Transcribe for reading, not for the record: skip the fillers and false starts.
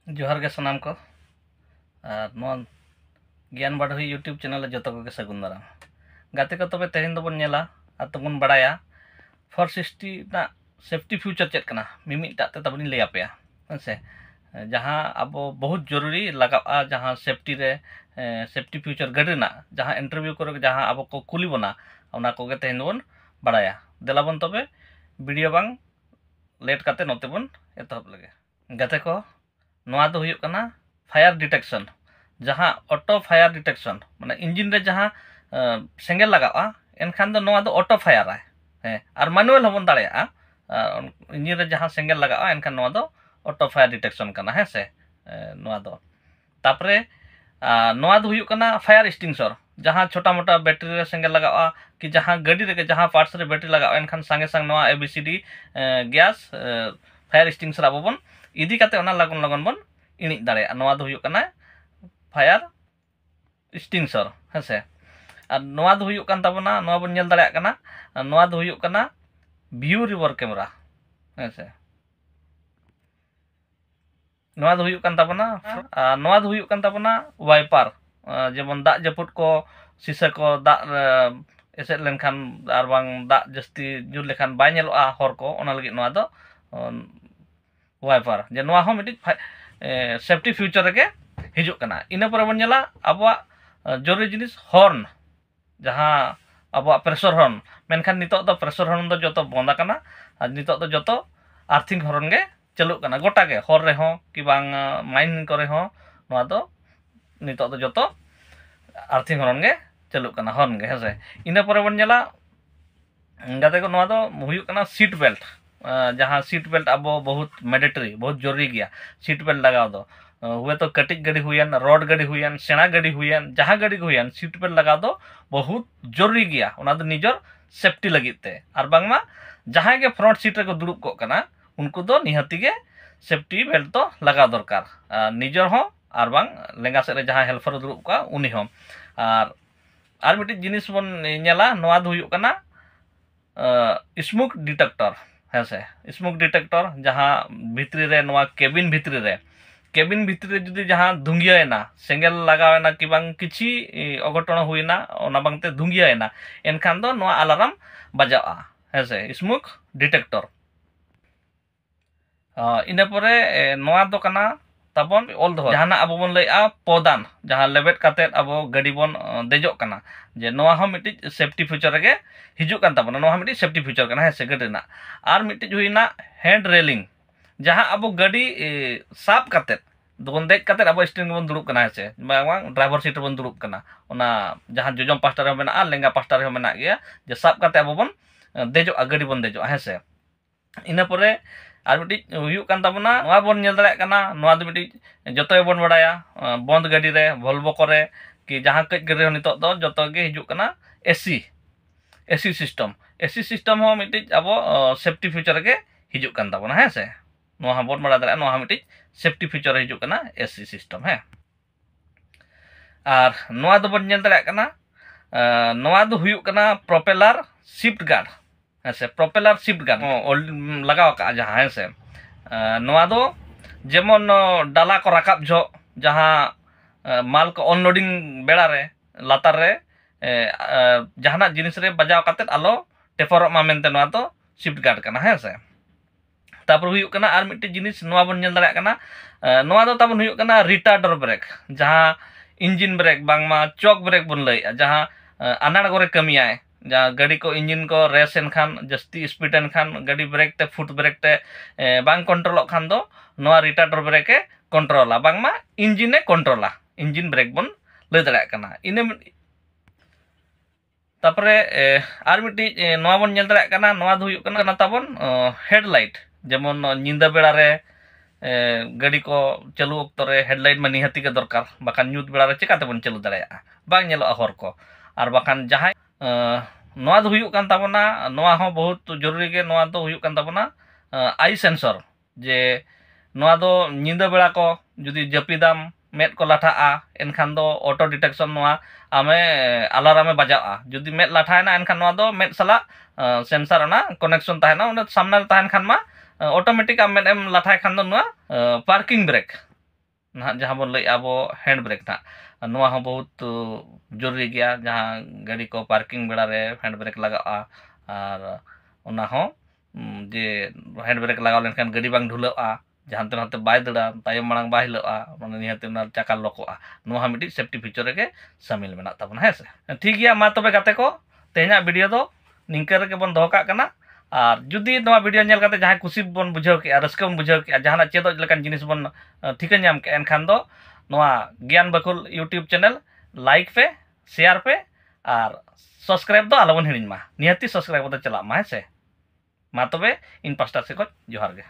जोहार के सानाम को ज्ञान बाढ़ई यूट्यूब चैनल जो को सगुन दाराम गाते को तबे तेहन दोबन नेला और तबन बड़ाया फॉर सिस्टी ना सेफ्टी फ्यूचर चेक कना मिमिटा ते तबनी ले आपया से जहाँ अब बहुत जरूरी लगा जहाँ सेफ्टी रे सेफ्टी फ्यूचर गाड़ी ना जहाँ इंटरव्यू करे जहाँ अब को कुली बना उना को गे तेहन दोबन बड़ाया देलाबन तबे वीडियो बांग लेट काते नोते बन एतहब लगे गाते को नोआ दो हुयुक कना फायर डिटेक्शन जहाँ ऑटो फायर डिटेक्शन माने इंजिन रे जहाँ सेंगेल लगा एनखान दो नोआ दो ऑटो फायर है और मैनुअल होबन दाड़ेया इंजिन रे जहाँ सेंगेल लगा एनखान नोआ दो ऑटो फायर डिटेक्शन कना है से नोआ दो तापरे नोआ दो हुयुक कना फायर एक्सटिंग्विशर जहाँ छोटा मोटा बैटरी रे सेंगेल लगा कि जहाँ गाड़ी रे जहाँ पार्ट्स रे बैटरी लगा एनखान संगे संग नोआ एबीसीडी गैस फायर एक्सटिंग्विशर अब बन इदी काते ओना लगन लगन बन इनिज दाड़े नोआ दो हुयुक कना फायर एक्सटिंग्विशर हेसे और नोआ दो हुयुक कान ताबना नोआ बन नेल दाड़े कना नोआ दो हुयुक कना व्यू रिवर कैमरा हेसे नोआ दो हुयुक कान ताबना नोआ दो हुयुक कान ताबना वाइपर जेमन दा जपुट को शीशा को दा एसेट लेनखान आर बांग दा जस्ती जुर लेखान बाय नेलोआ हर को ओना लगी नोआ दो वाइपर जे नोआ हो मिटी सेफ्टी फ्यूचर के हिजुक कना इना पर बन नेला अब जरूरी जिनिस हॉर्न जहाँ अब प्रेशर हॉर्न मेनखान नितो दो प्रेशर हॉर्न दो जतो बंदा कना और नितो दो जतो आर्थिंग हॉर्न गे चलुक कना गोटा गे हॉर रे हो कि बांग माइन करे हो नोआ दो नितो दो जतो आर्थिंग हॉर्न गे चलुक कना हॉर्न गे हेसे इना पर बन नेला गाते को नोआ दो हुयुक कना सीट बेल्ट जहाँ सीट बेल्ट अब बहुत मैंडेटरी बहुत जरूरी गया सीट बेल्ट लगाओ दो हुए तो कटिज गाड़ी हुईन रोड गाड़ी हुईन सेना गाड़ी हुईन जहाँ गाड़ी हुईन सीट बेल्ट लगा दो बहुत जरूरी गया उना दो निजर सेफ्टी लगित ते आर बांगमा जहाँ के फ्रंट सीट रे को दुड़ुब को कना उनको दो निहती के सेफ्टी बेल्ट तो लगा दरकार निजर हो आर बांग लेंगा सेरे जहाँ हेल्पर दुड़ुब का उनी हो आर मिटी जिनिस बन नेला नोआ दो हुयुक कना स्मोक डिटेक्टर हेसे स्मोक डिटेक्टर जहाँ भितरी रे नोआ केबिन भितरी रे जुदी जहाँ धुंगियाना सेंगेल लगावेना कि बांग किछि अघटन हुईना ओना बांगते धुंगियाना एनखान दो नोआ अलार्म बजाआ हेसे स्मोक डिटेक्टर इना परे नोआ दो कना तबन ऑल दो जहाना अब बन लैआ पौदान जहाँ लेबेट काते अब गाड़ी बन देजोक कना जे नोआ हो मिटी सेफ्टी फ्यूचर गे हिजुक कान तबना नोआ मिटी सेफ्टी फ्यूचर कना हेसे गाड़ी ना आर मिटी हुईना हैंड रेलिंग जहाँ अब गाड़ी साब काते दोन देख काते अब स्टीयरिंग बन दुड़ुब कना हेसे बांग ड्राइवर सीट बन दुड़ुब कना ओना जहाँ जोजम पास्टा रे मेना लेंगा पास्टा रे मेना गया जे साब काते अब बन देजो गाड़ी बन देजो हेसे इना परे आर मिटी हुयुक कान ताबना नोआ बन नेल दाड़े कना नोआ दो मिटी जतो बन बड़ाया बंद गाड़ी रे वोल्वो करे कि जहाँ कज गाड़ी नितो दो जतो गे हिजुक कना एसी सिस्टम हो मिटी अब सेफ्टी फ्यूचर के हिजुक कान ताबना हेसे नोआ बन बड़ा दाड़े नोआ मिटी सेफ्टी फ्यूचर हिजुक कना एसी सिस्टम है आर नोआ दो बन नेल दाड़े कना नोआ दो हुयुक कना propeller shift guard हेसे propeller shift guard लगाव का जहाँ हेसे नोआ दो जेमन डाला को राकाब जो जहाँ माल को अनलोडिंग बेड़ा रे लातार रे जहाना जिनिस रे बजाव काते आलो टेपरो मा मेनते नोआ दो शिफ्ट गार्ड कना हेसे तापर हुयुक कना आर मिट्टी जिनिस नोआ बन नेल दाड़े कना नोआ दो ताबन हुयुक कना रिटार्डर ब्रेक जहाँ इंजिन ब्रेक बांगमा चौक ब्रेक बन लैया जहाँ अनाड़ गोरे कमियाय जहाँ गाड़ी को इंजिन को रेस एनखान जस्ती स्पीड एनखान गाड़ी ब्रेक ते फुट ब्रेक ते बांग कंट्रोल खान दो नोआ रिटार्डर ब्रेक के कंट्रोला बांगमा इंजिन कंट्रोला इंजिन ब्रेक बन ले दाड़े कना इने तापरे आर मिटी नोआ बन नेल दाड़े कना नोआ दो हुयुक कना ताबन हेडलाइट जेमन निंदा बेड़ा रे गाड़ी को चालू अक्तो रे हेडलाइट में निहती के दरकार बाखान न्यूत बेड़ा रे चिकाते बन चालू दाड़ेया बांग नेलोआ हर को आर बाखान जहाँ नोआ दो हुयुक कान ताबना नोआ हो बहुत जरूरी के नोआ दो हुयुक कान ताबना आई सेंसर जे नोआ दो निंदा बेड़ा को जुदी जपिदाम मेद को लाठा एनखान दो ऑटो डिटेक्शन नोआ आमे अलार्म में बजाआ जुदी मेद लाठायना एनखान नोआ दो मेद सला सेंसर ना कनेक्शन ताहेना सामने ताहेन खान मा ऑटोमेटिक मेद एम लाठाय खान दो नोआ पार्किंग ब्रेक ना जहाँ बन लई अब हैंड ब्रेक ना नोआ हो बहुत जरूरी गया जहाँ गाड़ी को पार्किंग बेड़ा रे हैंड ब्रेक लगा और उना हो जे हैंड ब्रेक लगा लेनखान गाड़ी बांग ढुलाआ जहाँ ते नते बाय दड़ा तायम मांग बाय हिलाआ माने निहाते ना चाका लॉकआ नोआ मिटी सेफ्टी फीचर रे शामिल मेना तबन है से ठीक गया मा तबे गाते को तेना वीडियो दो निंकर रे बन दोका कना और जुदी नोआ वीडियो नेल काते जहाँ खुशी बन बुझाव के रस्का बन बुझाव के जहाँ चेदो लेकान जिनिस बन ठिका नाम के एनखान दो नोआ ज्ञान बकुल यूट्यूब चैनल लाइक पे शेयर पे और सब्सक्राइब दो आलोबन हिड़िन मा निहाती सब्सक्राइब दो चला मा है से मा तबे इन पास्टा से को जोहार गे।